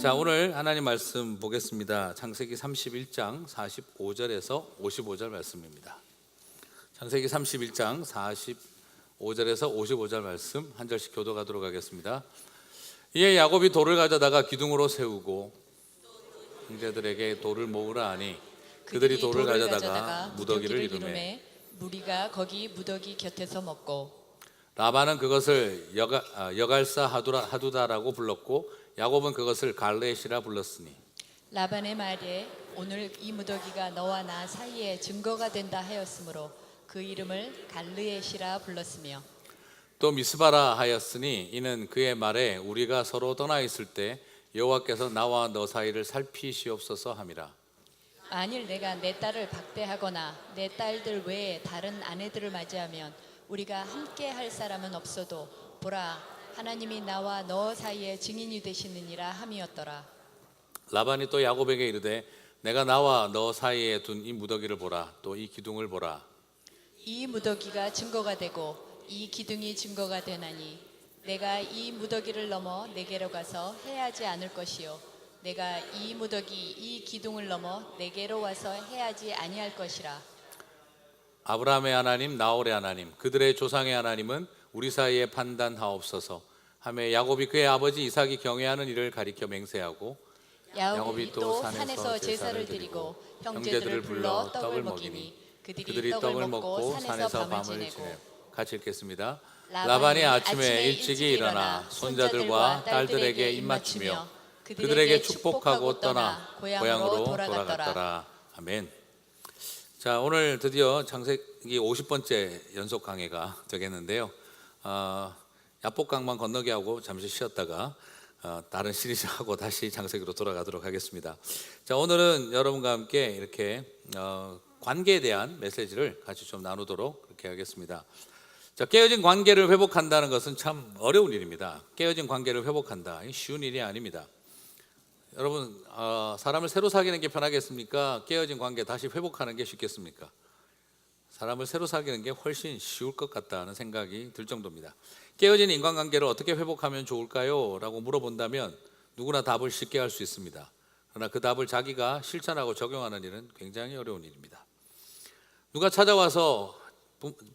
자, 오늘 하나님 말씀 보겠습니다. 창세기 31장 45절에서 55절 말씀입니다. 창세기 31장 45절에서 55절 말씀 한 절씩 교독하도록 하겠습니다. 이에 야곱이 돌을 가져다가 기둥으로 세우고 형제들에게 돌을 모으라 하니 그들이 돌을 가져다가 무더기를 이루매 무리가 거기 무더기 곁에서 먹고 라반은 그것을 여갈사 하두다라고 불렀고 야곱은 그것을 갈레시라 불렀으니 라반의 말에 오늘 이 무더기가 너와 나 사이에 증거가 된다 하였으므로 그 이름을 갈르에시라 불렀으며 또 미스바라 하였으니 이는 그의 말에 우리가 서로 떠나 있을 때 여호와께서 나와 너 사이를 살피시옵소서 함이라. 만일 내가 내 딸을 박대하거나 내 딸들 외에 다른 아내들을 맞이하면 우리가 함께 할 사람은 없어도 보라 하나님이 나와 너 사이에 증인이 되시느니라 함이었더라. 라반이 또 야곱에게 이르되 내가 나와 너 사이에 둔 이 무더기를 보라. 또 이 기둥을 보라. 이 무더기가 증거가 되고 이 기둥이 증거가 되나니 내가 이 무더기를 넘어 내게로 가서 해하지 않을 것이요 내가 이 무더기 이 기둥을 넘어 내게로 와서 해하지 아니할 것이라. 아브라함의 하나님 나홀의 하나님 그들의 조상의 하나님은 우리 사이에 판단하옵소서 하며 야곱이 그의 아버지 이삭이 경외하는 일을 가리켜 맹세하고 야곱이 또 산에서 제사를 드리고 형제들을 불러 떡을 먹이니 그들이 떡을 먹고 산에서 밤을 지내고. 같이 읽겠습니다. 라반이 아침에 일찍이 일어나 손자들과 딸들에게 입맞추며 그들에게 축복하고 떠나 고향으로 돌아갔더라. 아멘. 자, 오늘 드디어 창세기 50번째 연속 강해가 되겠는데요. 야복강만 건너게 하고 잠시 쉬었다가 다른 시리즈하고 다시 창세기로 돌아가도록 하겠습니다. 자, 오늘은 여러분과 함께 이렇게 관계에 대한 메시지를 같이 좀 나누도록 그렇게 하겠습니다. 자, 깨어진 관계를 회복한다는 것은 참 어려운 일입니다. 깨어진 관계를 회복한다, 쉬운 일이 아닙니다. 여러분, 사람을 새로 사귀는 게 편하겠습니까? 깨어진 관계 다시 회복하는 게 쉽겠습니까? 사람을 새로 사귀는 게 훨씬 쉬울 것 같다는 생각이 들 정도입니다. 깨어진 인간관계를 어떻게 회복하면 좋을까요? 라고 물어본다면 누구나 답을 쉽게 할 수 있습니다. 그러나 그 답을 자기가 실천하고 적용하는 일은 굉장히 어려운 일입니다. 누가 찾아와서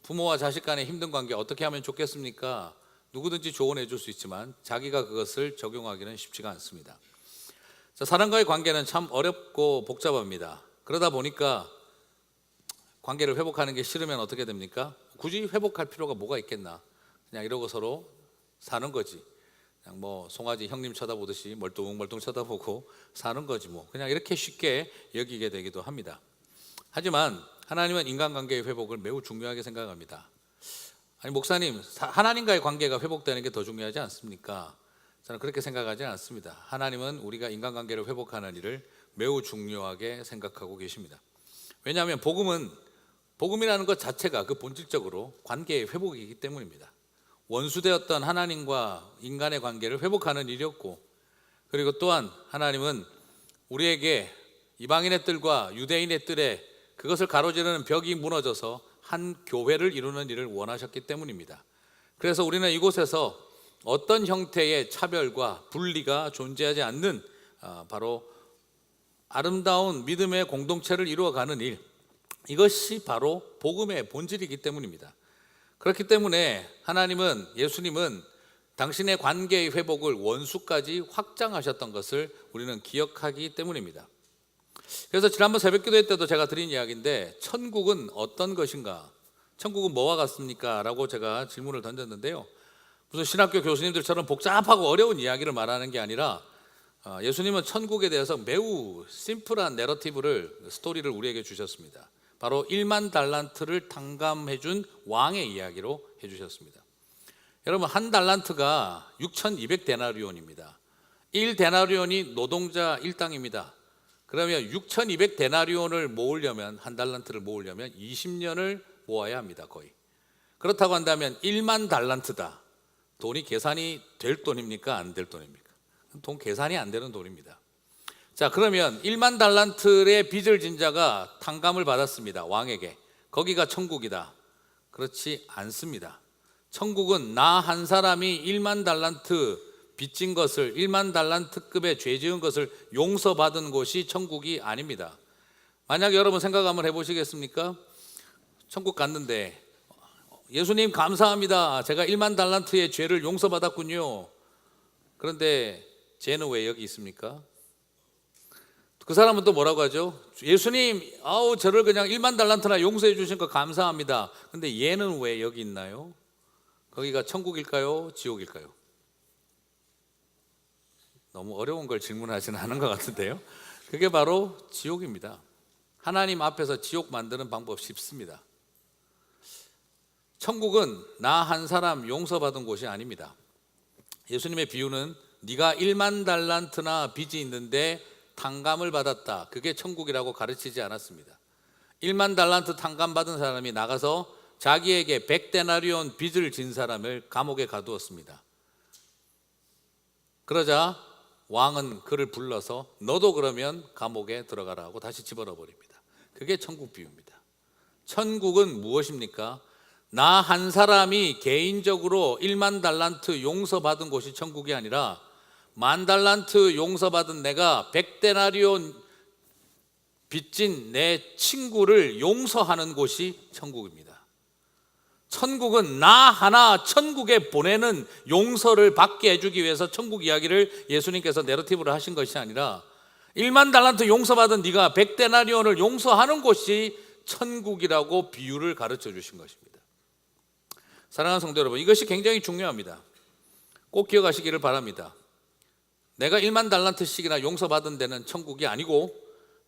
부모와 자식 간의 힘든 관계 어떻게 하면 좋겠습니까? 누구든지 조언해 줄 수 있지만 자기가 그것을 적용하기는 쉽지가 않습니다. 자, 사람과의 관계는 참 어렵고 복잡합니다. 그러다 보니까 관계를 회복하는 게 싫으면 어떻게 됩니까? 굳이 회복할 필요가 뭐가 있겠나? 그냥 이러고 서로 사는 거지. 그냥 뭐 송아지 형님 쳐다보듯이 멀뚱멀뚱 쳐다보고 사는 거지 뭐. 그냥 이렇게 쉽게 여기게 되기도 합니다. 하지만 하나님은 인간관계의 회복을 매우 중요하게 생각합니다. 아니 목사님, 하나님과의 관계가 회복되는 게 더 중요하지 않습니까? 저는 그렇게 생각하지 않습니다. 하나님은 우리가 인간관계를 회복하는 일을 매우 중요하게 생각하고 계십니다. 왜냐하면 복음이라는 것 자체가 그 본질적으로 관계의 회복이기 때문입니다. 원수되었던 하나님과 인간의 관계를 회복하는 일이었고, 그리고 또한 하나님은 우리에게 이방인의 뜰과 유대인의 뜰에 그것을 가로지르는 벽이 무너져서 한 교회를 이루는 일을 원하셨기 때문입니다. 그래서 우리는 이곳에서 어떤 형태의 차별과 분리가 존재하지 않는 바로 아름다운 믿음의 공동체를 이루어가는 일, 이것이 바로 복음의 본질이기 때문입니다. 그렇기 때문에 예수님은 당신의 관계의 회복을 원수까지 확장하셨던 것을 우리는 기억하기 때문입니다. 그래서 지난번 새벽기도회 때도 제가 드린 이야기인데 천국은 어떤 것인가? 천국은 뭐와 같습니까? 라고 제가 질문을 던졌는데요. 무슨 신학교 교수님들처럼 복잡하고 어려운 이야기를 말하는 게 아니라 예수님은 천국에 대해서 매우 심플한 스토리를 우리에게 주셨습니다. 바로 1만 달란트를 탕감해 준 왕의 이야기로 해주셨습니다. 여러분, 한 달란트가 6,200데나리온입니다. 1데나리온이 노동자 일당입니다. 그러면 6,200데나리온을 모으려면, 한 달란트를 모으려면 20년을 모아야 합니다. 거의. 그렇다고 한다면 1만 달란트다. 돈이 계산이 될 돈입니까? 안 될 돈입니까? 돈 계산이 안 되는 돈입니다. 자, 그러면 1만 달란트의 빚을 진 자가 탕감을 받았습니다. 왕에게. 거기가 천국이다. 그렇지 않습니다. 천국은 나 한 사람이 1만 달란트 빚진 것을 1만 달란트급의 죄 지은 것을 용서받은 곳이 천국이 아닙니다. 만약에 여러분 생각 한번 해보시겠습니까? 천국 갔는데 예수님 감사합니다. 제가 1만 달란트의 죄를 용서받았군요. 그런데 쟤는 왜 여기 있습니까? 그 사람은 또 뭐라고 하죠? 예수님, 저를 그냥 1만 달란트나 용서해 주신 거 감사합니다. 근데 얘는 왜 여기 있나요? 거기가 천국일까요? 지옥일까요? 너무 어려운 걸 질문하지는 않은 것 같은데요. 그게 바로 지옥입니다. 하나님 앞에서 지옥 만드는 방법 쉽습니다. 천국은 나 한 사람 용서받은 곳이 아닙니다. 예수님의 비유는 네가 1만 달란트나 빚이 있는데 탕감을 받았다, 그게 천국이라고 가르치지 않았습니다. 1만 달란트 탕감 받은 사람이 나가서 자기에게 100데나리온 빚을 진 사람을 감옥에 가두었습니다. 그러자 왕은 그를 불러서 너도 그러면 감옥에 들어가라고 다시 집어넣어 버립니다. 그게 천국 비유입니다. 천국은 무엇입니까? 나 한 사람이 개인적으로 1만 달란트 용서받은 곳이 천국이 아니라 1만 달란트 용서받은 내가 100데나리온 빚진 내 친구를 용서하는 곳이 천국입니다. 천국은 나 하나 천국에 보내는 용서를 받게 해주기 위해서 천국 이야기를 예수님께서 내러티브를 하신 것이 아니라 1만 달란트 용서받은 네가 100데나리온을 용서하는 곳이 천국이라고 비유를 가르쳐 주신 것입니다. 사랑하는 성도 여러분, 이것이 굉장히 중요합니다. 꼭 기억하시기를 바랍니다. 내가 1만 달란트씩이나 용서받은 데는 천국이 아니고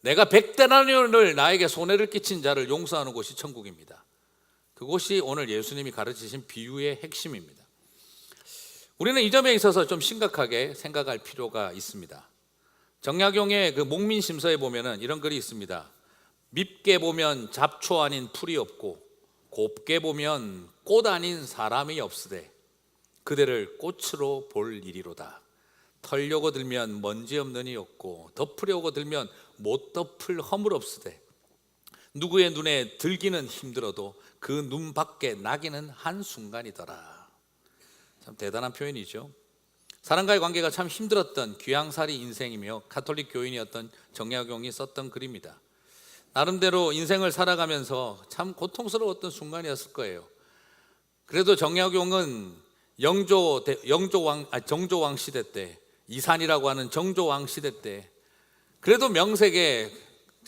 내가 100데나리온을 나에게 손해를 끼친 자를 용서하는 곳이 천국입니다. 그곳이 오늘 예수님이 가르치신 비유의 핵심입니다. 우리는 이 점에 있어서 좀 심각하게 생각할 필요가 있습니다. 정약용의 그 목민심서에 보면은 이런 글이 있습니다. 밉게 보면 잡초 아닌 풀이 없고 곱게 보면 꽃 아닌 사람이 없으되 그대를 꽃으로 볼 일이로다. 털려고 들면 먼지 없는 이 없고 덮으려고 들면 못 덮을 허물 없으되 누구의 눈에 들기는 힘들어도 그 눈 밖에 나기는 한순간이더라. 참 대단한 표현이죠. 사람과의 관계가 참 힘들었던 귀양살이 인생이며 가톨릭 교인이었던 정약용이 썼던 글입니다. 나름대로 인생을 살아가면서 참 고통스러웠던 순간이었을 거예요. 그래도 정약용은 정조왕 시대 때, 이산이라고 하는 정조왕 시대 때 그래도 명색에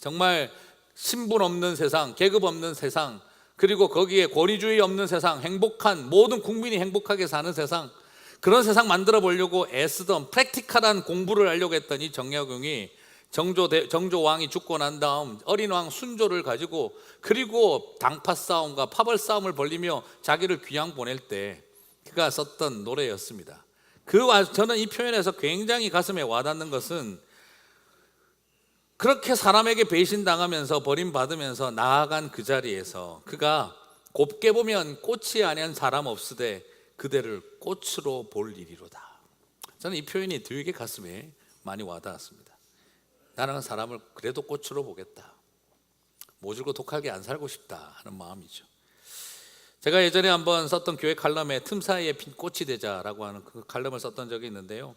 정말 신분 없는 세상, 계급 없는 세상, 그리고 거기에 권위주의 없는 세상, 행복한 모든 국민이 행복하게 사는 세상, 그런 세상 만들어 보려고 애쓰던 프랙티컬한 공부를 하려고 했던 이 정약용이 정조왕이 죽고 난 다음 어린 왕 순조를 가지고 그리고 당파 싸움과 파벌 싸움을 벌리며 자기를 귀양 보낼 때 그가 썼던 노래였습니다. 저는 이 표현에서 굉장히 가슴에 와닿는 것은 그렇게 사람에게 배신당하면서 버림받으면서 나아간 그 자리에서 그가 곱게 보면 꽃이 아닌 사람 없으되 그대를 꽃으로 볼 일이로다. 저는 이 표현이 되게 가슴에 많이 와닿았습니다. 나는 사람을 그래도 꽃으로 보겠다. 모질고 독하게 안 살고 싶다 하는 마음이죠. 제가 예전에 한번 썼던 교회 칼럼에 틈 사이에 핀 꽃이 되자라고 하는 그 칼럼을 썼던 적이 있는데요.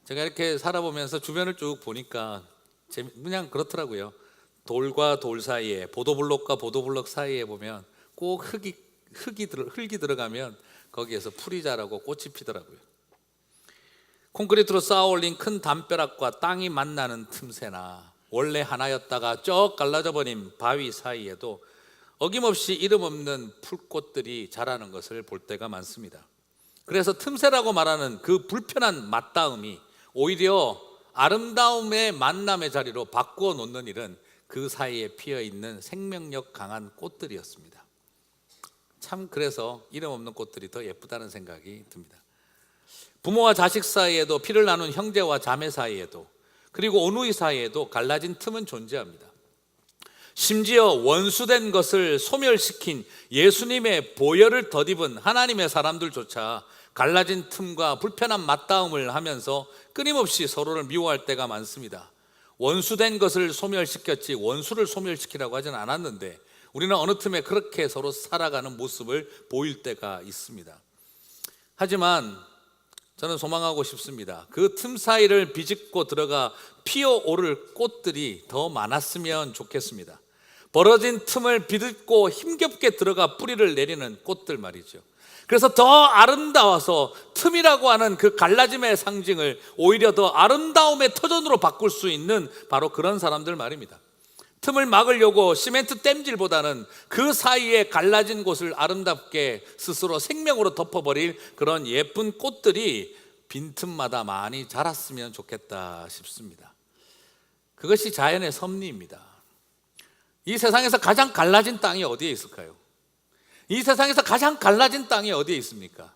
제가 이렇게 살아보면서 주변을 쭉 보니까 그냥 그렇더라고요. 돌과 돌 사이에, 보도블록과 보도블록 사이에 보면 꼭 흙이 들어가면 거기에서 풀이 자라고 꽃이 피더라고요. 콘크리트로 쌓아 올린 큰 담벼락과 땅이 만나는 틈새나 원래 하나였다가 쩍 갈라져 버린 바위 사이에도 어김없이 이름 없는 풀꽃들이 자라는 것을 볼 때가 많습니다. 그래서 틈새라고 말하는 그 불편한 맞닿음이 오히려 아름다움의 만남의 자리로 바꾸어 놓는 일은 그 사이에 피어 있는 생명력 강한 꽃들이었습니다. 참 그래서 이름 없는 꽃들이 더 예쁘다는 생각이 듭니다. 부모와 자식 사이에도, 피를 나눈 형제와 자매 사이에도, 그리고 어누이 사이에도 갈라진 틈은 존재합니다. 심지어 원수된 것을 소멸시킨 예수님의 보혈을 덧입은 하나님의 사람들조차 갈라진 틈과 불편한 맞닿음을 하면서 끊임없이 서로를 미워할 때가 많습니다. 원수된 것을 소멸시켰지 원수를 소멸시키라고 하진 않았는데 우리는 어느 틈에 그렇게 서로 살아가는 모습을 보일 때가 있습니다. 하지만 저는 소망하고 싶습니다. 그 틈 사이를 비집고 들어가 피어오를 꽃들이 더 많았으면 좋겠습니다. 벌어진 틈을 비집고 힘겹게 들어가 뿌리를 내리는 꽃들 말이죠. 그래서 더 아름다워서 틈이라고 하는 그 갈라짐의 상징을 오히려 더 아름다움의 터전으로 바꿀 수 있는 바로 그런 사람들 말입니다. 틈을 막으려고 시멘트 땜질보다는 그 사이에 갈라진 곳을 아름답게 스스로 생명으로 덮어버릴 그런 예쁜 꽃들이 빈틈마다 많이 자랐으면 좋겠다 싶습니다. 그것이 자연의 섭리입니다. 이 세상에서 가장 갈라진 땅이 어디에 있을까요? 이 세상에서 가장 갈라진 땅이 어디에 있습니까?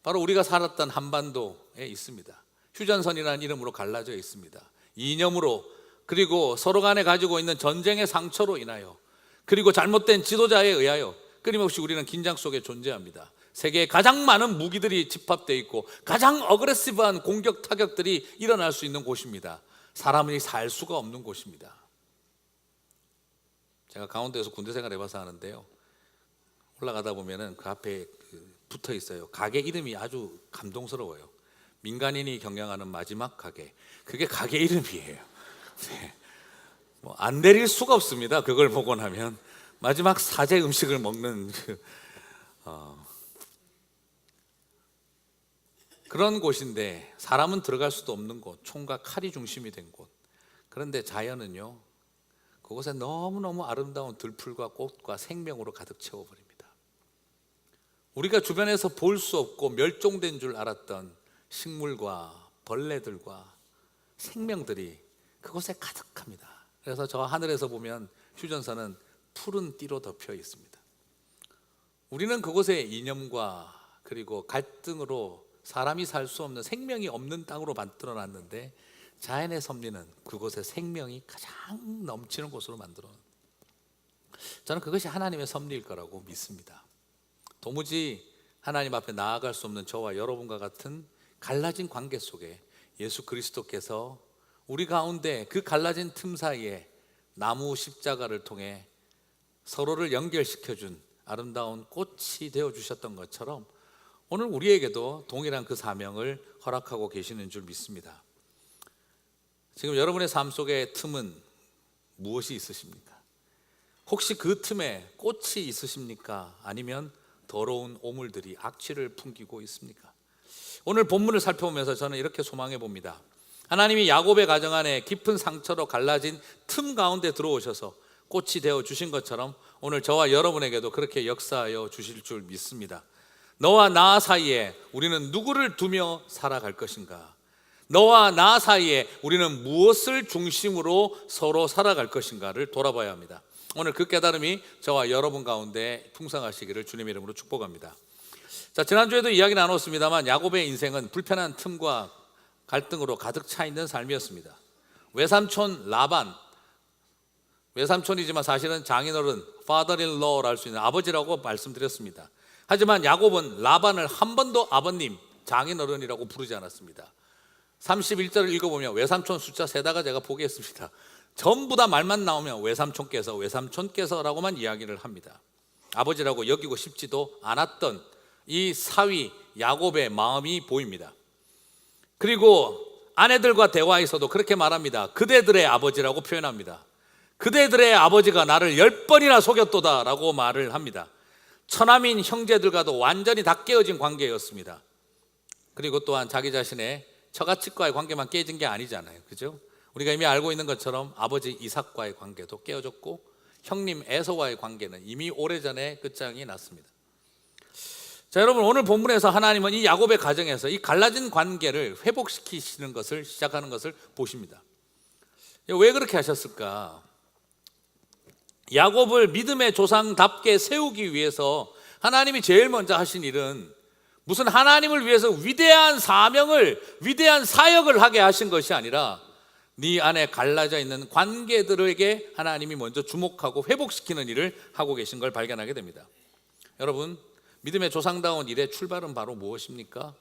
바로 우리가 살았던 한반도에 있습니다. 휴전선이라는 이름으로 갈라져 있습니다. 이념으로, 그리고 서로 간에 가지고 있는 전쟁의 상처로 인하여, 그리고 잘못된 지도자에 의하여 끊임없이 우리는 긴장 속에 존재합니다. 세계에 가장 많은 무기들이 집합되어 있고 가장 어그레시브한 공격 타격들이 일어날 수 있는 곳입니다. 사람이 살 수가 없는 곳입니다. 제가 강원도에서 군대 생활 해봐서 아는데요, 올라가다 보면은 그 앞에 붙어 있어요. 가게 이름이 아주 감동스러워요. 민간인이 경영하는 마지막 가게. 그게 가게 이름이에요. 네. 안 내릴 수가 없습니다. 그걸 보고 나면 마지막 사제 음식을 먹는 그런 곳인데, 사람은 들어갈 수도 없는 곳, 총과 칼이 중심이 된 곳. 그런데 자연은요, 그곳에 너무너무 아름다운 들풀과 꽃과 생명으로 가득 채워버립니다. 우리가 주변에서 볼 수 없고 멸종된 줄 알았던 식물과 벌레들과 생명들이 그곳에 가득합니다. 그래서 저 하늘에서 보면 휴전선은 푸른 띠로 덮여 있습니다. 우리는 그곳에 이념과 그리고 갈등으로 사람이 살 수 없는, 생명이 없는 땅으로 만들어 놨는데, 자연의 섭리는 그곳에 생명이 가장 넘치는 곳으로 만들어. 저는 그것이 하나님의 섭리일 거라고 믿습니다. 도무지 하나님 앞에 나아갈 수 없는 저와 여러분과 같은 갈라진 관계 속에 예수 그리스도께서 우리 가운데 그 갈라진 틈 사이에 나무 십자가를 통해 서로를 연결시켜준 아름다운 꽃이 되어주셨던 것처럼 오늘 우리에게도 동일한 그 사명을 허락하고 계시는 줄 믿습니다. 지금 여러분의 삶 속에 틈은 무엇이 있으십니까? 혹시 그 틈에 꽃이 있으십니까? 아니면 더러운 오물들이 악취를 풍기고 있습니까? 오늘 본문을 살펴보면서 저는 이렇게 소망해 봅니다. 하나님이 야곱의 가정 안에 깊은 상처로 갈라진 틈 가운데 들어오셔서 꽃이 되어 주신 것처럼 오늘 저와 여러분에게도 그렇게 역사하여 주실 줄 믿습니다. 너와 나 사이에 우리는 누구를 두며 살아갈 것인가? 너와 나 사이에 우리는 무엇을 중심으로 서로 살아갈 것인가를 돌아봐야 합니다. 오늘 그 깨달음이 저와 여러분 가운데 풍성하시기를 주님의 이름으로 축복합니다. 자, 지난주에도 이야기 나눴습니다만 야곱의 인생은 불편한 틈과 갈등으로 가득 차 있는 삶이었습니다. 외삼촌 라반, 외삼촌이지만 사실은 장인어른, father-in-law를 할 수 있는 아버지라고 말씀드렸습니다. 하지만 야곱은 라반을 한 번도 아버님, 장인어른이라고 부르지 않았습니다. 31절을 읽어보면 외삼촌 숫자 세다가 제가 포기했습니다. 전부 다 말만 나오면 외삼촌께서라고만 이야기를 합니다. 아버지라고 여기고 싶지도 않았던 이 사위 야곱의 마음이 보입니다. 그리고 아내들과 대화에서도 그렇게 말합니다. 그대들의 아버지라고 표현합니다. 그대들의 아버지가 나를 10번이나 속였도다 라고 말을 합니다. 처남인 형제들과도 완전히 다 깨어진 관계였습니다. 그리고 또한 자기 자신의 처가집과의 관계만 깨진 게 아니잖아요. 그죠? 우리가 이미 알고 있는 것처럼 아버지 이삭과의 관계도 깨어졌고 형님 에서와의 관계는 이미 오래전에 끝장이 났습니다. 자, 여러분, 오늘 본문에서 하나님은 이 야곱의 가정에서 이 갈라진 관계를 회복시키시는 것을 시작하는 것을 보십니다. 왜 그렇게 하셨을까? 야곱을 믿음의 조상답게 세우기 위해서 하나님이 제일 먼저 하신 일은 무슨 하나님을 위해서 위대한 사명을, 위대한 사역을 하게 하신 것이 아니라 네 안에 갈라져 있는 관계들에게 하나님이 먼저 주목하고 회복시키는 일을 하고 계신 걸 발견하게 됩니다. 여러분, 믿음의 조상다운 일의 출발은 바로 무엇입니까?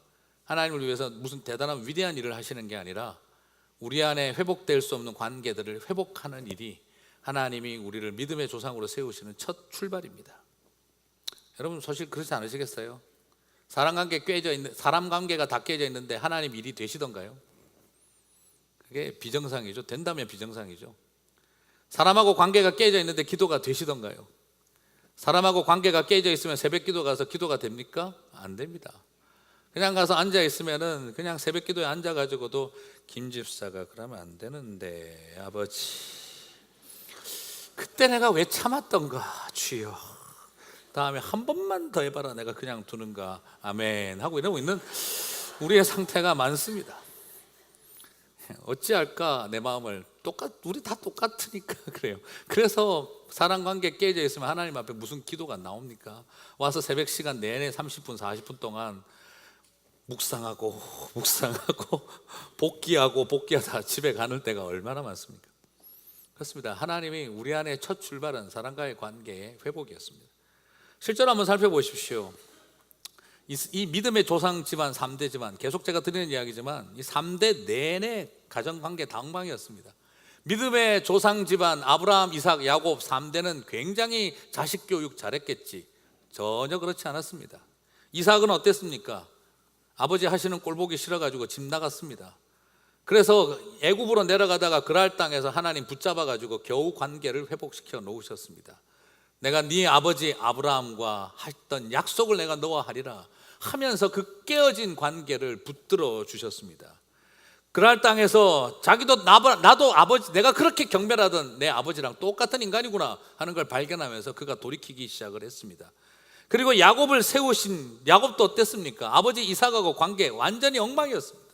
하나님을 위해서 무슨 대단한 위대한 일을 하시는 게 아니라 우리 안에 회복될 수 없는 관계들을 회복하는 일이 하나님이 우리를 믿음의 조상으로 세우시는 첫 출발입니다. 여러분, 사실 그렇지 않으시겠어요? 사람 관계가 다 깨져 있는데 하나님 일이 되시던가요? 그게 비정상이죠. 된다면 비정상이죠. 사람하고 관계가 깨져 있는데 기도가 되시던가요? 사람하고 관계가 깨져 있으면 새벽 기도 가서 기도가 됩니까? 안 됩니다. 그냥 가서 앉아 있으면은 그냥 새벽 기도에 앉아 가지고도 김 집사가 그러면 안 되는데 아버지 그때 내가 왜 참았던가 주여 다음에 한 번만 더 해봐라 내가 그냥 두는가 아멘 하고 이러고 있는 우리의 상태가 많습니다. 어찌할까 내 마음을 우리 다 똑같으니까 그래요. 그래서 사람 관계 깨져 있으면 하나님 앞에 무슨 기도가 나옵니까? 와서 새벽 시간 내내 30분 40분 동안 묵상하고 복귀하다 집에 가는 때가 얼마나 많습니까? 그렇습니다. 하나님이 우리 안에 첫 출발은 사람과의 관계의 회복이었습니다. 실제로 한번 살펴보십시오. 이 믿음의 조상 집안 3대 집안 계속 제가 드리는 이야기지만 이 3대 내내 가정관계 당방이었습니다. 믿음의 조상 집안 아브라함, 이삭, 야곱 3대는 굉장히 자식 교육 잘했겠지. 전혀 그렇지 않았습니다. 이삭은 어땠습니까? 아버지 하시는 꼴 보기 싫어가지고 집 나갔습니다. 그래서 애굽으로 내려가다가 그랄 땅에서 하나님 붙잡아가지고 겨우 관계를 회복시켜 놓으셨습니다. 내가 네 아버지 아브라함과 했던 약속을 내가 너와 하리라 하면서 그 깨어진 관계를 붙들어 주셨습니다. 그랄 땅에서 자기도 나도 아버지 내가 그렇게 경멸하던 내 아버지랑 똑같은 인간이구나 하는 걸 발견하면서 그가 돌이키기 시작을 했습니다. 그리고 야곱을 세우신 야곱도 어땠습니까? 아버지 이삭하고 관계 완전히 엉망이었습니다.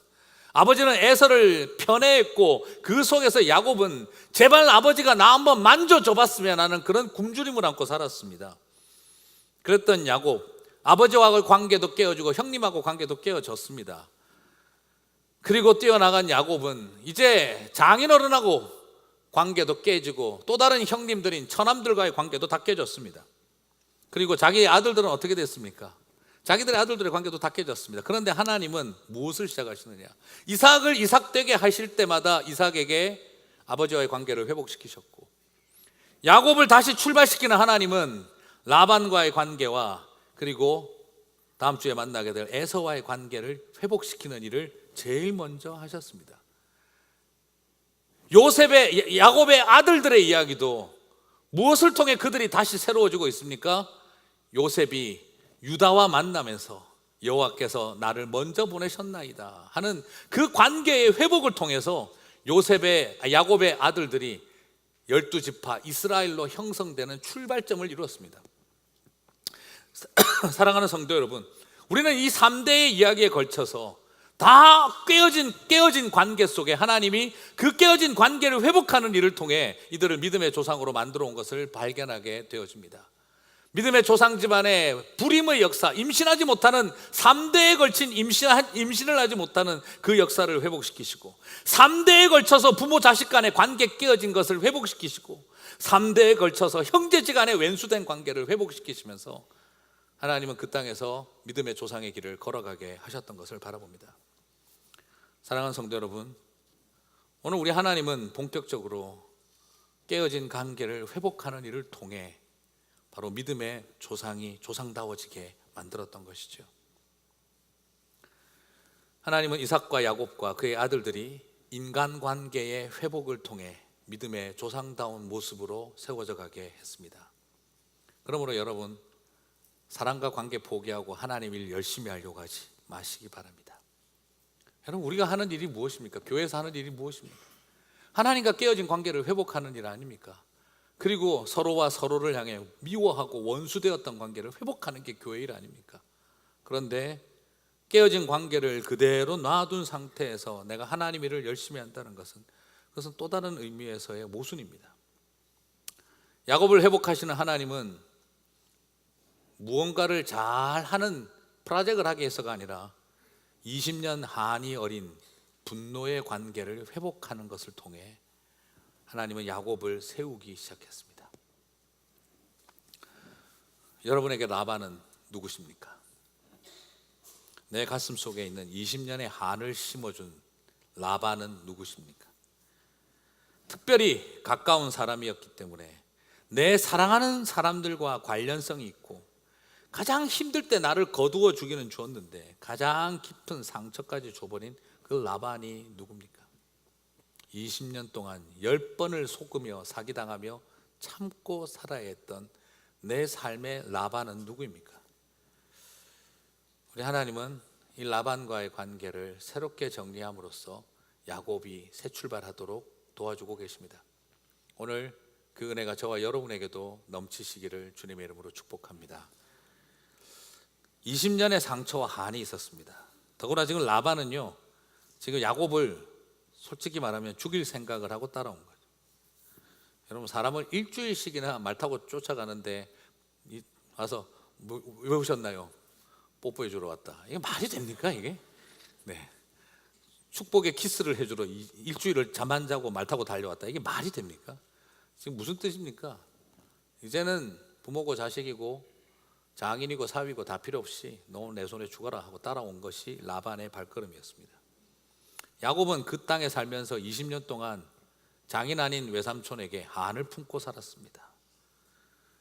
아버지는 에서를 편애했고 그 속에서 야곱은 제발 아버지가 나 한번 만져줘봤으면 하는 그런 굶주림을 안고 살았습니다. 그랬던 야곱 아버지와 관계도 깨어지고 형님하고 관계도 깨어졌습니다. 그리고 뛰어나간 야곱은 이제 장인어른하고 관계도 깨지고 또 다른 형님들인 처남들과의 관계도 다 깨졌습니다. 그리고 자기 아들들은 어떻게 됐습니까? 자기들의 아들들의 관계도 다 깨졌습니다. 그런데 하나님은 무엇을 시작하시느냐? 이삭을 이삭되게 하실 때마다 이삭에게 아버지와의 관계를 회복시키셨고 야곱을 다시 출발시키는 하나님은 라반과의 관계와 그리고 다음 주에 만나게 될 에서와의 관계를 회복시키는 일을 제일 먼저 하셨습니다. 야곱의 아들들의 이야기도 무엇을 통해 그들이 다시 새로워지고 있습니까? 요셉이 유다와 만나면서 여호와께서 나를 먼저 보내셨나이다 하는 그 관계의 회복을 통해서 야곱의 아들들이 12지파 이스라엘로 형성되는 출발점을 이루었습니다. 사랑하는 성도 여러분, 우리는 이 3대의 이야기에 걸쳐서 다 깨어진 관계 속에 하나님이 그 깨어진 관계를 회복하는 일을 통해 이들을 믿음의 조상으로 만들어 온 것을 발견하게 되어집니다. 믿음의 조상 집안의 불임의 역사, 임신하지 못하는 3대에 걸친 임신을 하지 못하는 그 역사를 회복시키시고 3대에 걸쳐서 부모 자식 간의 관계 깨어진 것을 회복시키시고 3대에 걸쳐서 형제지간의 왼수된 관계를 회복시키시면서 하나님은 그 땅에서 믿음의 조상의 길을 걸어가게 하셨던 것을 바라봅니다. 사랑하는 성도 여러분, 오늘 우리 하나님은 본격적으로 깨어진 관계를 회복하는 일을 통해 바로 믿음의 조상이 조상다워지게 만들었던 것이죠. 하나님은 이삭과 야곱과 그의 아들들이 인간관계의 회복을 통해 믿음의 조상다운 모습으로 세워져 가게 했습니다. 그러므로 여러분, 사람과 관계 포기하고 하나님 일 열심히 하려고 하지 마시기 바랍니다. 여러분, 우리가 하는 일이 무엇입니까? 교회에서 하는 일이 무엇입니까? 하나님과 깨어진 관계를 회복하는 일 아닙니까? 그리고 서로와 서로를 향해 미워하고 원수되었던 관계를 회복하는 게 교회 일 아닙니까? 그런데 깨어진 관계를 그대로 놔둔 상태에서 내가 하나님 일을 열심히 한다는 것은 그것은 또 다른 의미에서의 모순입니다. 야곱을 회복하시는 하나님은 무언가를 잘하는 프로젝트를 하기 위해서가 아니라 20년 한이 어린 분노의 관계를 회복하는 것을 통해 하나님은 야곱을 세우기 시작했습니다. 여러분에게 라반은 누구십니까? 내 가슴 속에 있는 20년의 한을 심어준 라반은 누구십니까? 특별히 가까운 사람이었기 때문에 내 사랑하는 사람들과 관련성이 있고 가장 힘들 때 나를 거두어 주기는 주었는데 가장 깊은 상처까지 줘버린 그 라반이 누굽니까? 20년 동안 10번을 속으며 사기당하며 참고 살아야 했던 내 삶의 라반은 누구입니까? 우리 하나님은 이 라반과의 관계를 새롭게 정리함으로써 야곱이 새 출발하도록 도와주고 계십니다. 오늘 그 은혜가 저와 여러분에게도 넘치시기를 주님의 이름으로 축복합니다. 20년의 상처와 한이 있었습니다. 더구나 지금 라반은요, 지금 야곱을 솔직히 말하면 죽일 생각을 하고 따라온 거죠. 여러분, 사람을 일주일씩이나 말 타고 쫓아가는데 와서 왜 오셨나요? 뽀뽀해 주러 왔다. 이게 말이 됩니까 이게? 네. 축복의 키스를 해주러 일주일을 잠 안 자고 말 타고 달려왔다. 이게 말이 됩니까? 지금 무슨 뜻입니까? 이제는 부모고 자식이고 장인이고 사위고 다 필요 없이 너 내 손에 죽어라 하고 따라온 것이 라반의 발걸음이었습니다. 야곱은 그 땅에 살면서 20년 동안 장인 아닌 외삼촌에게 한을 품고 살았습니다.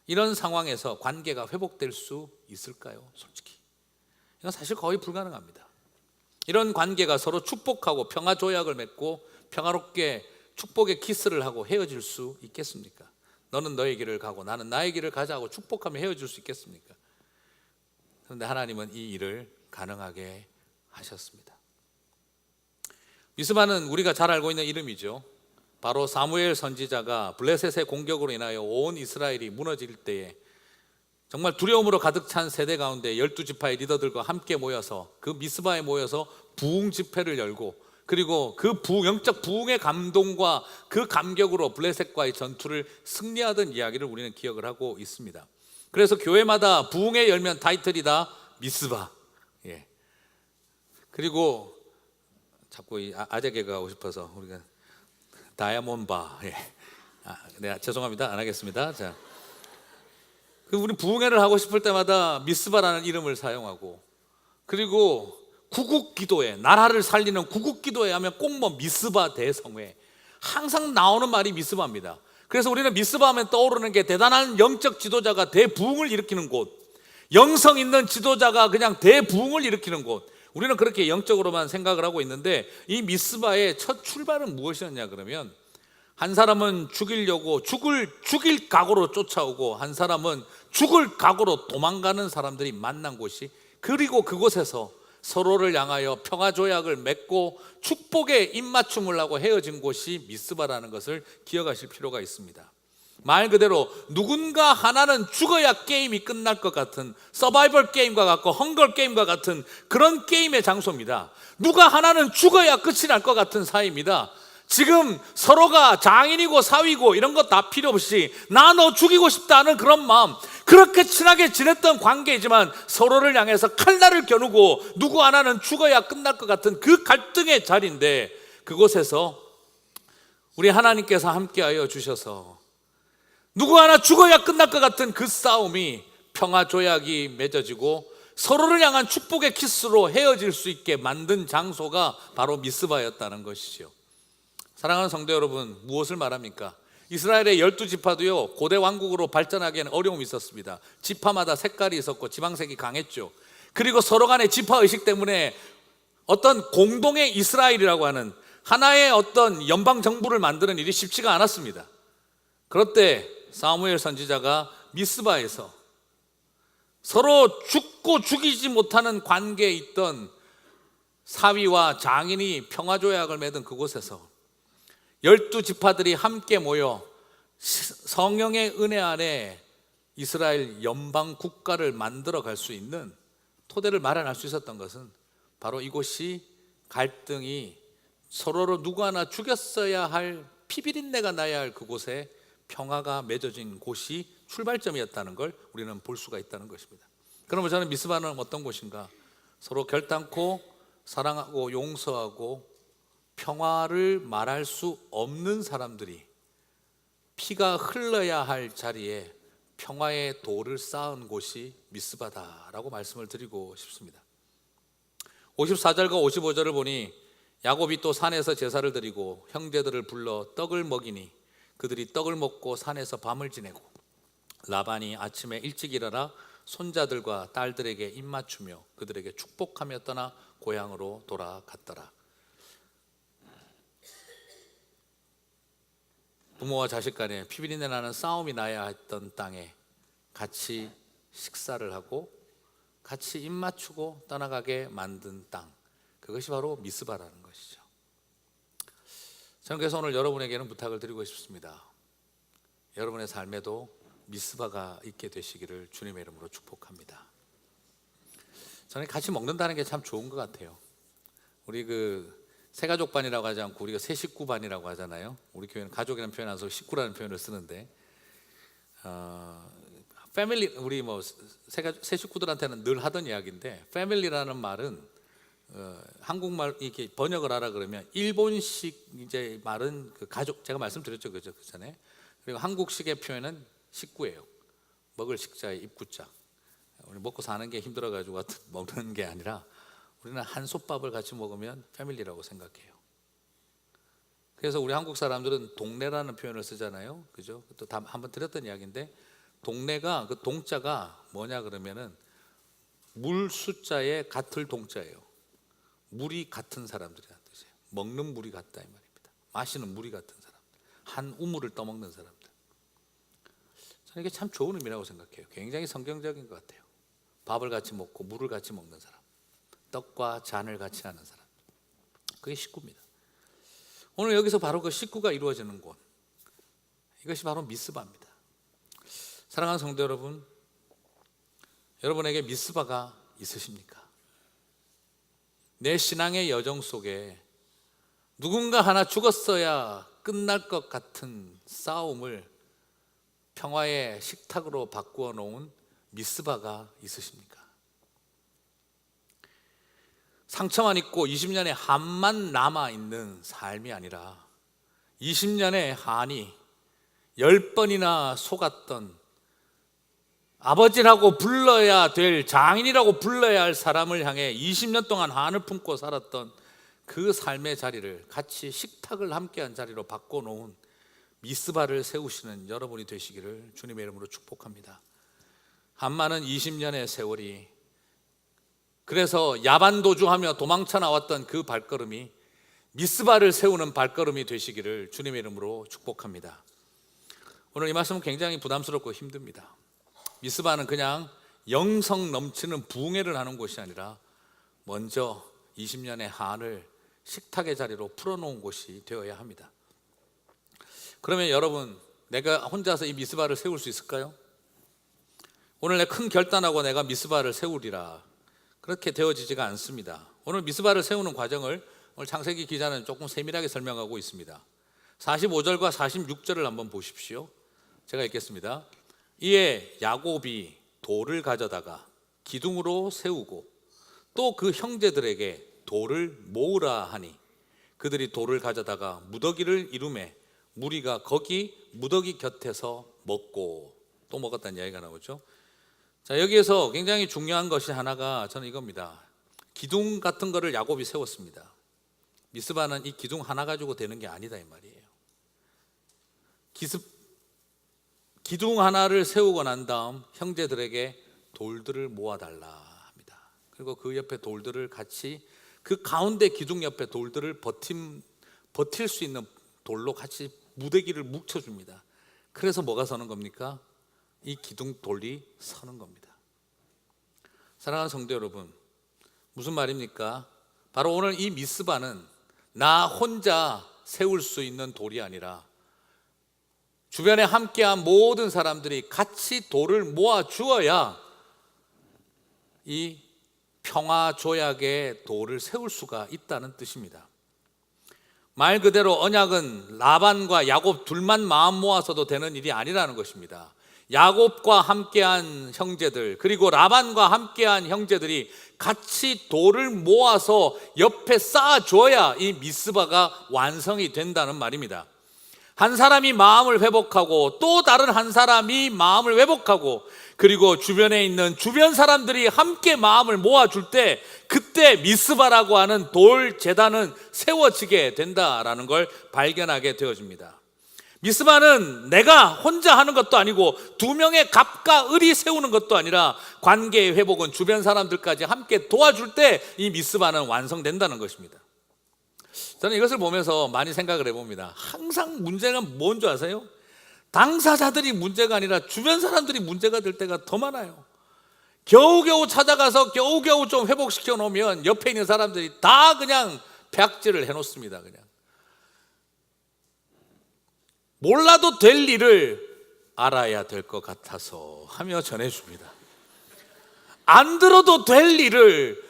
이런 상황에서 관계가 회복될 수 있을까요? 솔직히 이건 사실 거의 불가능합니다. 이런 관계가 서로 축복하고 평화 조약을 맺고 평화롭게 축복의 키스를 하고 헤어질 수 있겠습니까? 너는 너의 길을 가고 나는 나의 길을 가자고 축복하며 헤어질 수 있겠습니까? 그런데 하나님은 이 일을 가능하게 하셨습니다. 미스바는 우리가 잘 알고 있는 이름이죠. 바로 사무엘 선지자가 블레셋의 공격으로 인하여 온 이스라엘이 무너질 때에 정말 두려움으로 가득 찬 세대 가운데 12지파의 리더들과 함께 모여서 그 미스바에 모여서 부흥 집회를 열고, 그리고 그 영적 부흥의 감동과 그 감격으로 블레셋과의 전투를 승리하던 이야기를 우리는 기억을 하고 있습니다. 그래서 교회마다 부흥의 열면 타이틀이 다 미스바. 예. 그리고 자꾸 이 아재개가 하고 싶어서 우리가 다이아몬바. 예. 네, 죄송합니다. 안 하겠습니다. 자, 우리 부흥회를 하고 싶을 때마다 미스바라는 이름을 사용하고, 그리고 구국기도회, 나라를 살리는 구국기도회 하면 꼭 뭐 미스바 대성회, 항상 나오는 말이 미스바입니다. 그래서 우리는 미스바 하면 떠오르는 게 대단한 영적 지도자가 대부흥을 일으키는 곳, 영성 있는 지도자가 그냥 대부흥을 일으키는 곳, 우리는 그렇게 영적으로만 생각을 하고 있는데, 이 미스바의 첫 출발은 무엇이었냐 그러면, 한 사람은 죽이려고 죽일 각오로 쫓아오고, 한 사람은 죽을 각오로 도망가는 사람들이 만난 곳이, 그리고 그곳에서 서로를 향하여 평화 조약을 맺고 축복의 입맞춤을 하고 헤어진 곳이 미스바라는 것을 기억하실 필요가 있습니다. 말 그대로 누군가 하나는 죽어야 게임이 끝날 것 같은 서바이벌 게임과 같고 헝거 게임과 같은 그런 게임의 장소입니다. 누가 하나는 죽어야 끝이 날 것 같은 사이입니다. 지금 서로가 장인이고 사위고 이런 거 다 필요 없이 나 너 죽이고 싶다는 그런 마음, 그렇게 친하게 지냈던 관계이지만 서로를 향해서 칼날을 겨누고 누구 하나는 죽어야 끝날 것 같은 그 갈등의 자리인데, 그곳에서 우리 하나님께서 함께하여 주셔서 누구 하나 죽어야 끝날 것 같은 그 싸움이 평화 조약이 맺어지고 서로를 향한 축복의 키스로 헤어질 수 있게 만든 장소가 바로 미스바였다는 것이죠. 사랑하는 성도 여러분, 무엇을 말합니까? 이스라엘의 12지파도요 고대 왕국으로 발전하기에는 어려움이 있었습니다. 지파마다 색깔이 있었고 지방색이 강했죠. 그리고 서로 간의 지파의식 때문에 어떤 공동의 이스라엘이라고 하는 하나의 어떤 연방정부를 만드는 일이 쉽지가 않았습니다. 그럴 때 사무엘 선지자가 미스바에서 서로 죽고 죽이지 못하는 관계에 있던 사위와 장인이 평화조약을 맺은 그곳에서 12지파들이 함께 모여 성령의 은혜 안에 이스라엘 연방 국가를 만들어 갈 수 있는 토대를 마련할 수 있었던 것은 바로 이곳이 갈등이 서로로 누구 하나 죽였어야 할 피비린내가 나야 할 그곳에 평화가 맺어진 곳이 출발점이었다는 걸 우리는 볼 수가 있다는 것입니다. 그러면 저는 미스바는 어떤 곳인가? 서로 결단코 사랑하고 용서하고 평화를 말할 수 없는 사람들이 피가 흘러야 할 자리에 평화의 돌을 쌓은 곳이 미스바다라고 말씀을 드리고 싶습니다. 54절과 55절을 보니 야곱이 또 산에서 제사를 드리고 형제들을 불러 떡을 먹이니 그들이 떡을 먹고 산에서 밤을 지내고 라반이 아침에 일찍 일어나 손자들과 딸들에게 입맞추며 그들에게 축복하며 떠나 고향으로 돌아갔더라. 부모와 자식 간에 피비린내 나는 싸움이 나야 했던 땅에 같이 식사를 하고 같이 입맞추고 떠나가게 만든 땅, 그것이 바로 미스바라는 것이죠. 저는 그래서 오늘 여러분에게는 부탁을 드리고 싶습니다. 여러분의 삶에도 미스바가 있게 되시기를 주님의 이름으로 축복합니다. 저는 같이 먹는다는 게 참 좋은 것 같아요. 우리 세가족반이라고 하지 않고 우리가 세식구반이라고 하잖아요. 우리 교회는 가족이라는 표현 안 쓰고 식구라는 표현을 쓰는데, 패밀리, 우리 세 식구들한테는 늘 하던 이야기인데, 패밀리라는 말은 한국말 이렇게 번역을 하라 그러면 일본식 이제 말은 그 가족, 제가 말씀드렸죠, 그죠, 그 전에. 그리고 한국식의 표현은 식구예요. 먹을 식자에 입구자. 우리 먹고 사는 게 힘들어가지고 먹는 게 아니라 우리는 한솥밥을 같이 먹으면 패밀리라고 생각해요. 그래서 우리 한국 사람들은 동네라는 표현을 쓰잖아요, 그죠? 또 한번 드렸던 이야기인데, 동네가 그 동자가 뭐냐 그러면은 물 숫자에 같을 동자예요. 물이 같은 사람들이라는 뜻이에요. 먹는 물이 같다 이 말입니다. 마시는 물이 같은 사람들, 한 우물을 떠먹는 사람들. 저는 이게 참 좋은 의미라고 생각해요. 굉장히 성경적인 것 같아요. 밥을 같이 먹고 물을 같이 먹는 사람, 떡과 잔을 같이 하는 사람, 그게 식구입니다. 오늘 여기서 바로 그 식구가 이루어지는 곳, 이것이 바로 미스바입니다. 사랑하는 성도 여러분, 여러분에게 미스바가 있으십니까? 내 신앙의 여정 속에 누군가 하나 죽었어야 끝날 것 같은 싸움을 평화의 식탁으로 바꾸어 놓은 미스바가 있으십니까? 상처만 있고 20년의 한만 남아있는 삶이 아니라 20년의 한이 10번이나 속았던, 아버지라고 불러야 될, 장인이라고 불러야 할 사람을 향해 20년 동안 한을 품고 살았던 그 삶의 자리를 같이 식탁을 함께한 자리로 바꿔놓은 미스바를 세우시는 여러분이 되시기를 주님의 이름으로 축복합니다. 한마는 20년의 세월이, 그래서 야반도주하며 도망쳐 나왔던 그 발걸음이 미스바를 세우는 발걸음이 되시기를 주님의 이름으로 축복합니다. 오늘 이 말씀은 굉장히 부담스럽고 힘듭니다. 미스바는 그냥 영성 넘치는 부흥회를 하는 곳이 아니라 먼저 20년의 한을 식탁의 자리로 풀어놓은 곳이 되어야 합니다. 그러면 여러분, 내가 혼자서 이 미스바를 세울 수 있을까요? 오늘 내 큰 결단하고 내가 미스바를 세우리라, 그렇게 되어지지가 않습니다. 오늘 미스바를 세우는 과정을 오늘 창세기 기자는 조금 세밀하게 설명하고 있습니다. 45절과 46절을 한번 보십시오. 제가 읽겠습니다. 이에 야곱이 돌을 가져다가 기둥으로 세우고 또 그 형제들에게 돌을 모으라 하니 그들이 돌을 가져다가 무더기를 이루매 무리가 거기 무더기 곁에서 먹고, 또 먹었다는 이야기가 나오죠. 자, 여기에서 굉장히 중요한 것이 하나가 저는 이겁니다. 기둥 같은 거를 야곱이 세웠습니다. 미스바는 이 기둥 하나 가지고 되는 게 아니다 이 말이에요. 기둥 하나를 세우고 난 다음 형제들에게 돌들을 모아달라 합니다. 그리고 그 옆에 돌들을 같이, 그 가운데 기둥 옆에 돌들을 버틸 수 있는 돌로 같이 무대기를 묵혀줍니다. 그래서 뭐가 서는 겁니까? 이 기둥 돌이 서는 겁니다. 사랑하는 성도 여러분, 무슨 말입니까? 바로 오늘 이 미스바는 나 혼자 세울 수 있는 돌이 아니라 주변에 함께한 모든 사람들이 같이 돌을 모아 주어야 이 평화 조약의 돌을 세울 수가 있다는 뜻입니다. 말 그대로 언약은 라반과 야곱 둘만 마음 모아서도 되는 일이 아니라는 것입니다. 야곱과 함께한 형제들, 그리고 라반과 함께한 형제들이 같이 돌을 모아서 옆에 쌓아줘야 이 미스바가 완성이 된다는 말입니다. 한 사람이 마음을 회복하고 또 다른 한 사람이 마음을 회복하고, 그리고 주변에 있는 주변 사람들이 함께 마음을 모아줄 때, 그때 미스바라고 하는 돌 제단은 세워지게 된다라는 걸 발견하게 되어집니다. 미스바는 내가 혼자 하는 것도 아니고 두 명의 갑과 을이 세우는 것도 아니라 관계의 회복은 주변 사람들까지 함께 도와줄 때 이 미스바는 완성된다는 것입니다. 저는 이것을 보면서 많이 생각을 해봅니다. 항상 문제가 뭔 줄 아세요? 당사자들이 문제가 아니라 주변 사람들이 문제가 될 때가 더 많아요. 겨우겨우 찾아가서 겨우겨우 좀 회복시켜 놓으면 옆에 있는 사람들이 다 그냥 폐악질을 해놓습니다. 그냥 몰라도 될 일을 알아야 될 것 같아서 하며 전해줍니다. 안 들어도 될 일을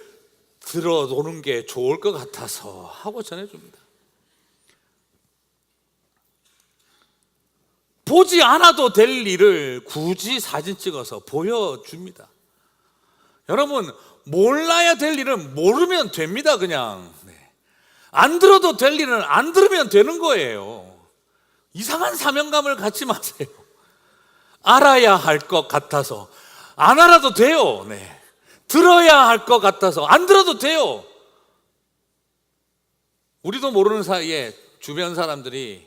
들어도는 게 좋을 것 같아서 하고 전해줍니다. 보지 않아도 될 일을 굳이 사진 찍어서 보여줍니다. 여러분, 몰라야 될 일은 모르면 됩니다. 그냥 안 들어도 될 일은 안 들으면 되는 거예요. 이상한 사명감을 갖지 마세요. 알아야 할 것 같아서 안 알아도 돼요. 들어야 할 것 같아서 안 들어도 돼요. 우리도 모르는 사이에 주변 사람들이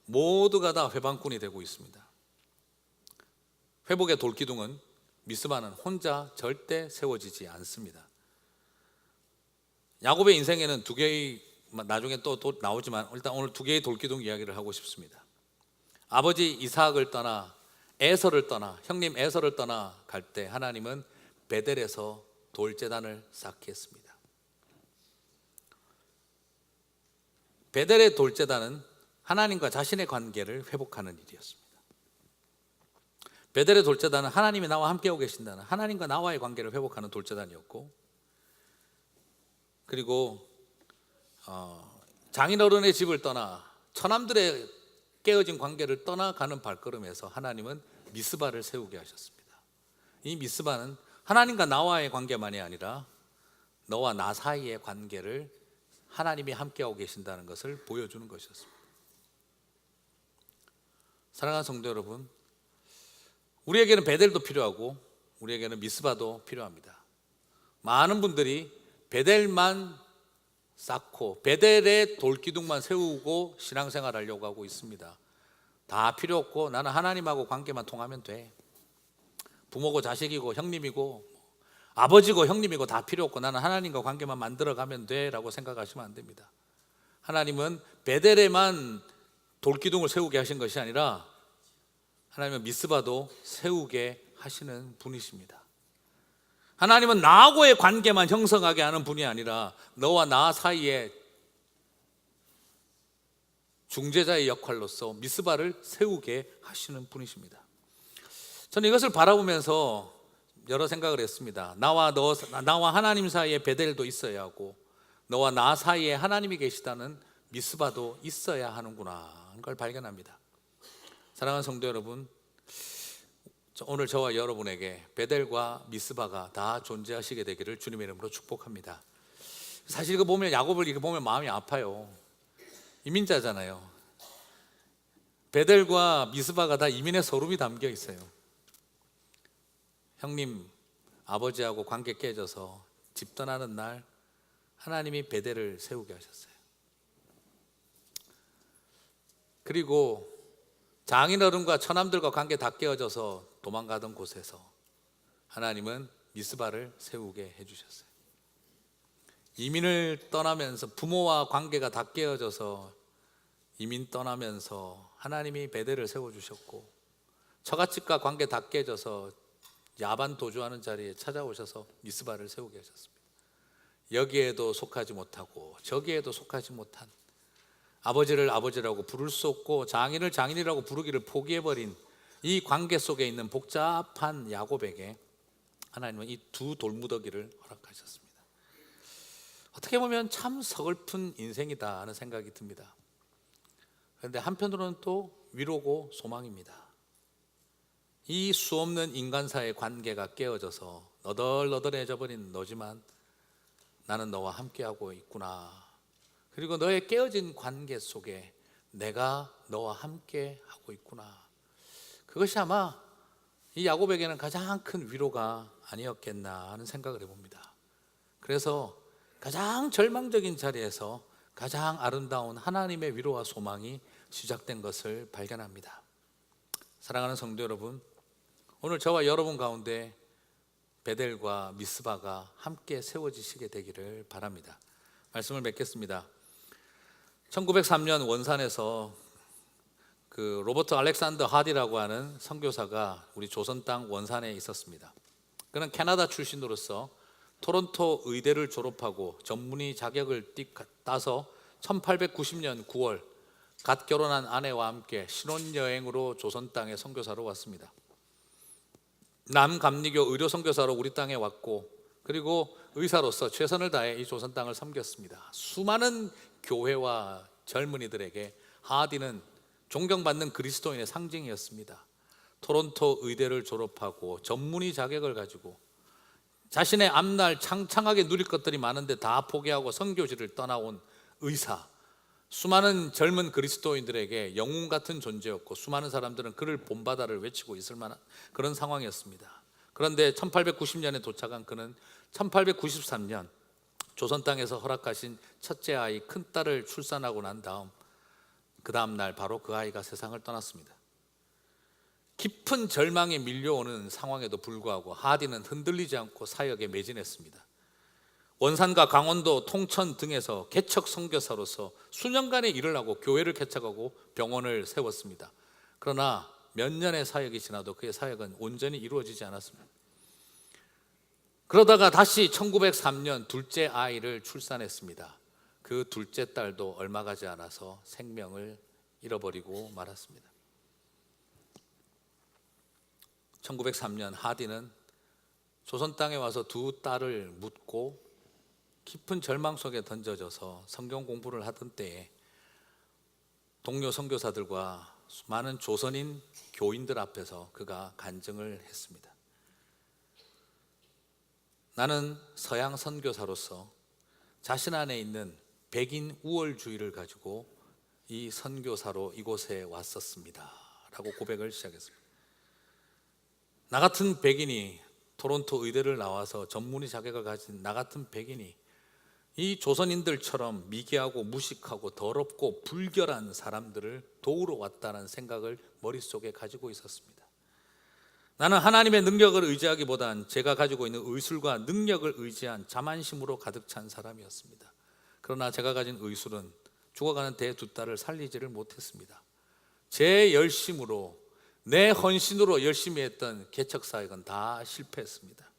모두가 다 회방꾼이 되고 있습니다. 회복의 돌기둥은 미스바는 혼자 절대 세워지지 않습니다. 야곱의 인생에는 두 개의, 나중에 또 나오지만 일단 오늘 두 개의 돌기둥 이야기를 하고 싶습니다. 아버지 이삭을 떠나 에서를 떠나 형님 에서를 떠나 갈 때 하나님은 베델에서 돌제단을 쌓게 했습니다. 베델의 돌제단은 하나님과 자신의 관계를 회복하는 일이었습니다. 베델의 돌제단은 하나님이 나와 함께하고 계신다는 하나님과 나와의 관계를 회복하는 돌제단이었고, 그리고 장인어른의 집을 떠나 처남들의 깨어진 관계를 떠나가는 발걸음에서 하나님은 미스바를 세우게 하셨습니다. 이 미스바는 하나님과 나와의 관계만이 아니라 너와 나 사이의 관계를 하나님이 함께하고 계신다는 것을 보여주는 것이었습니다. 사랑하는 성도 여러분, 우리에게는 베델도 필요하고 우리에게는 미스바도 필요합니다. 많은 분들이 베델만 쌓고 베델의 돌기둥만 세우고 신앙생활 하려고 하고 있습니다. 다 필요 없고 나는 하나님하고 관계만 통하면 돼. 부모고 자식이고 형님이고 아버지고 형님이고 다 필요 없고 나는 하나님과 관계만 만들어가면 돼 라고 생각하시면 안 됩니다. 하나님은 베델에만 돌기둥을 세우게 하신 것이 아니라 하나님은 미스바도 세우게 하시는 분이십니다. 하나님은 나하고의 관계만 형성하게 하는 분이 아니라 너와 나 사이에 중재자의 역할로서 미스바를 세우게 하시는 분이십니다. 저는 이것을 바라보면서 여러 생각을 했습니다. 나와 하나님 사이에 베델도 있어야 하고 너와 나 사이에 하나님이 계시다는 미스바도 있어야 하는구나 하는 걸 발견합니다. 사랑하는 성도 여러분, 오늘 저와 여러분에게 베델과 미스바가 다 존재하시게 되기를 주님의 이름으로 축복합니다. 사실 이거 보면 야곱을 이렇게 보면 마음이 아파요. 이민자잖아요. 베델과 미스바가 다 이민의 서름이 담겨 있어요. 형님 아버지하고 관계 깨져서 집 떠나는 날 하나님이 베델을 세우게 하셨어요. 그리고 장인어른과 처남들과 관계 다 깨어져서 도망가던 곳에서 하나님은 미스바를 세우게 해주셨어요. 이민을 떠나면서 부모와 관계가 다 깨어져서 이민 떠나면서 하나님이 베델을 세워주셨고, 처갓집과 관계 다 깨져서 야반 도주하는 자리에 찾아오셔서 미스바를 세우게 하셨습니다. 여기에도 속하지 못하고 저기에도 속하지 못한, 아버지를 아버지라고 부를 수 없고 장인을 장인이라고 부르기를 포기해버린 이 관계 속에 있는 복잡한 야곱에게 하나님은 이 두 돌무더기를 허락하셨습니다. 어떻게 보면 참 서글픈 인생이다 하는 생각이 듭니다. 그런데 한편으로는 또 위로고 소망입니다. 이 수없는 인간사의 관계가 깨어져서 너덜너덜해져 버린 너지만 나는 너와 함께하고 있구나. 그리고 너의 깨어진 관계 속에 내가 너와 함께하고 있구나. 그것이 아마 이 야곱에게는 가장 큰 위로가 아니었겠나 하는 생각을 해봅니다. 그래서 가장 절망적인 자리에서 가장 아름다운 하나님의 위로와 소망이 시작된 것을 발견합니다. 사랑하는 성도 여러분, 오늘 저와 여러분 가운데 베델과 미스바가 함께 세워지시게 되기를 바랍니다. 말씀을 맺겠습니다. 1903년 원산에서 그 로버트 알렉산더 하디라고 하는 선교사가 우리 조선 땅 원산에 있었습니다. 그는 캐나다 출신으로서 토론토 의대를 졸업하고 전문의 자격을 따서 1890년 9월 갓 결혼한 아내와 함께 신혼여행으로 조선 땅에 선교사로 왔습니다. 남감리교 의료 선교사로 우리 땅에 왔고, 그리고 의사로서 최선을 다해 이 조선 땅을 섬겼습니다. 수많은 교회와 젊은이들에게 하디는 존경받는 그리스도인의 상징이었습니다. 토론토 의대를 졸업하고 전문의 자격을 가지고 자신의 앞날 창창하게 누릴 것들이 많은데 다 포기하고 선교지를 떠나온 의사, 수많은 젊은 그리스도인들에게 영웅 같은 존재였고, 수많은 사람들은 그를 본바다를 외치고 있을 만한 그런 상황이었습니다. 그런데 1890년에 도착한 그는 1893년 조선 땅에서 허락하신 첫째 아이 큰딸을 출산하고 난 다음 그 다음 날 바로 그 아이가 세상을 떠났습니다. 깊은 절망에 밀려오는 상황에도 불구하고 하디는 흔들리지 않고 사역에 매진했습니다. 원산과 강원도, 통천 등에서 개척 선교사로서 수년간의 일을 하고 교회를 개척하고 병원을 세웠습니다. 그러나 몇 년의 사역이 지나도 그의 사역은 온전히 이루어지지 않았습니다. 그러다가 다시 1903년 둘째 아이를 출산했습니다. 그 둘째 딸도 얼마 가지 않아서 생명을 잃어버리고 말았습니다. 1903년 하디는 조선 땅에 와서 두 딸을 묻고 깊은 절망 속에 던져져서 성경 공부를 하던 때에 동료 선교사들과 많은 조선인 교인들 앞에서 그가 간증을 했습니다. 나는 서양 선교사로서 자신 안에 있는 백인 우월주의를 가지고 이 선교사로 이곳에 왔었습니다 라고 고백을 시작했습니다. 나 같은 백인이 토론토 의대를 나와서 전문의 자격을 가진 나 같은 백인이 이 조선인들처럼 미개하고 무식하고 더럽고 불결한 사람들을 도우러 왔다는 생각을 머릿속에 가지고 있었습니다. 나는 하나님의 능력을 의지하기보단 제가 가지고 있는 의술과 능력을 의지한 자만심으로 가득 찬 사람이었습니다. 그러나 제가 가진 의술은 죽어가는 대 두 딸을 살리지를 못했습니다. 제 열심으로, 내 헌신으로 열심히 했던 개척 사역은 다 실패했습니다.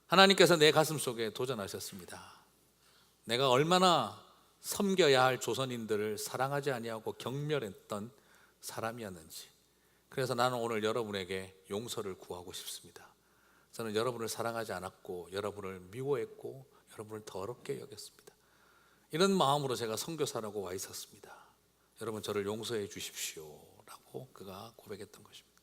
하나님께서 내 가슴 속에 도전하셨습니다. 내가 얼마나 섬겨야 할 조선인들을 사랑하지 아니하고 경멸했던 사람이었는지. 그래서 나는 오늘 여러분에게 용서를 구하고 싶습니다. 저는 여러분을 사랑하지 않았고, 여러분을 미워했고, 여러분을 더럽게 여겼습니다. 이런 마음으로 제가 선교사라고 와 있었습니다. 여러분 저를 용서해 주십시오 라고 그가 고백했던 것입니다.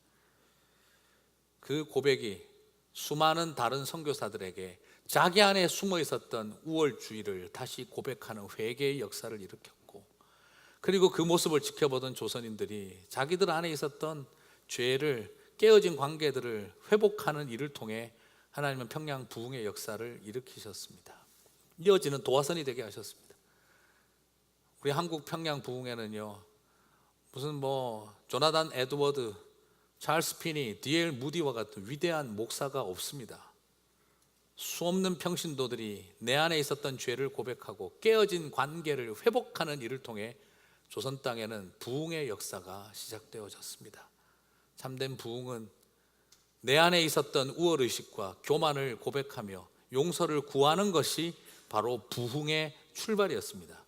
그 고백이 수많은 다른 선교사들에게 자기 안에 숨어 있었던 우월주의를 다시 고백하는 회개의 역사를 일으켰고, 그리고 그 모습을 지켜보던 조선인들이 자기들 안에 있었던 죄를, 깨어진 관계들을 회복하는 일을 통해 하나님은 평양 부흥의 역사를 일으키셨습니다. 이어지는 도화선이 되게 하셨습니다. 우리 한국 평양 부흥에는요, 무슨 조나단 에드워드, 찰스 피니, D.L. 무디와 같은 위대한 목사가 없습니다. 수없는 평신도들이 내 안에 있었던 죄를 고백하고 깨어진 관계를 회복하는 일을 통해 조선 땅에는 부흥의 역사가 시작되어졌습니다. 참된 부흥은 내 안에 있었던 우월의식과 교만을 고백하며 용서를 구하는 것이 바로 부흥의 출발이었습니다.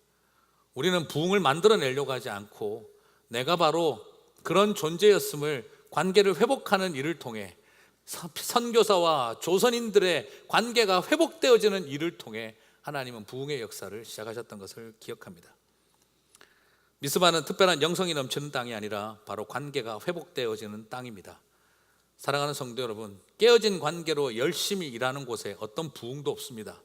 우리는 부흥을 만들어내려고 하지 않고 내가 바로 그런 존재였음을, 관계를 회복하는 일을 통해 선교사와 조선인들의 관계가 회복되어지는 일을 통해 하나님은 부흥의 역사를 시작하셨던 것을 기억합니다. 미스바는 특별한 영성이 넘치는 땅이 아니라 바로 관계가 회복되어지는 땅입니다. 사랑하는 성도 여러분, 깨어진 관계로 열심히 일하는 곳에 어떤 부흥도 없습니다.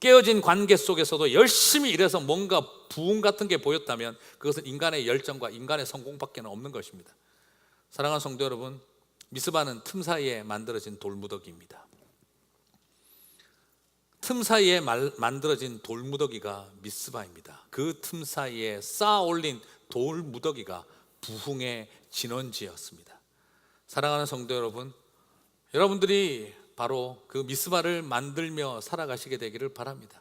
깨어진 관계 속에서도 열심히 일해서 뭔가 부흥 같은 게 보였다면 그것은 인간의 열정과 인간의 성공밖에 없는 것입니다. 사랑하는 성도 여러분, 미스바는 틈 사이에 만들어진 돌무더기입니다. 틈 사이에 만들어진 돌무더기가 미스바입니다. 그 틈 사이에 쌓아 올린 돌 무더기가 부흥의 진원지였습니다. 사랑하는 성도 여러분, 여러분들이 바로 그 미스바를 만들며 살아가시게 되기를 바랍니다.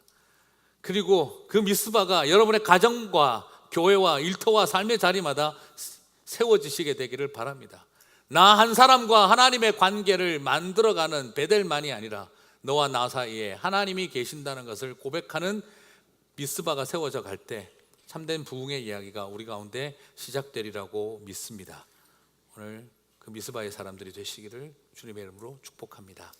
그리고 그 미스바가 여러분의 가정과 교회와 일터와 삶의 자리마다 세워지시게 되기를 바랍니다. 나 한 사람과 하나님의 관계를 만들어가는 베델만이 아니라 너와 나 사이에 하나님이 계신다는 것을 고백하는 미스바가 세워져 갈 때 참된 부흥의 이야기가 우리 가운데 시작되리라고 믿습니다. 오늘 그 미스바의 사람들이 되시기를 주님의 이름으로 축복합니다.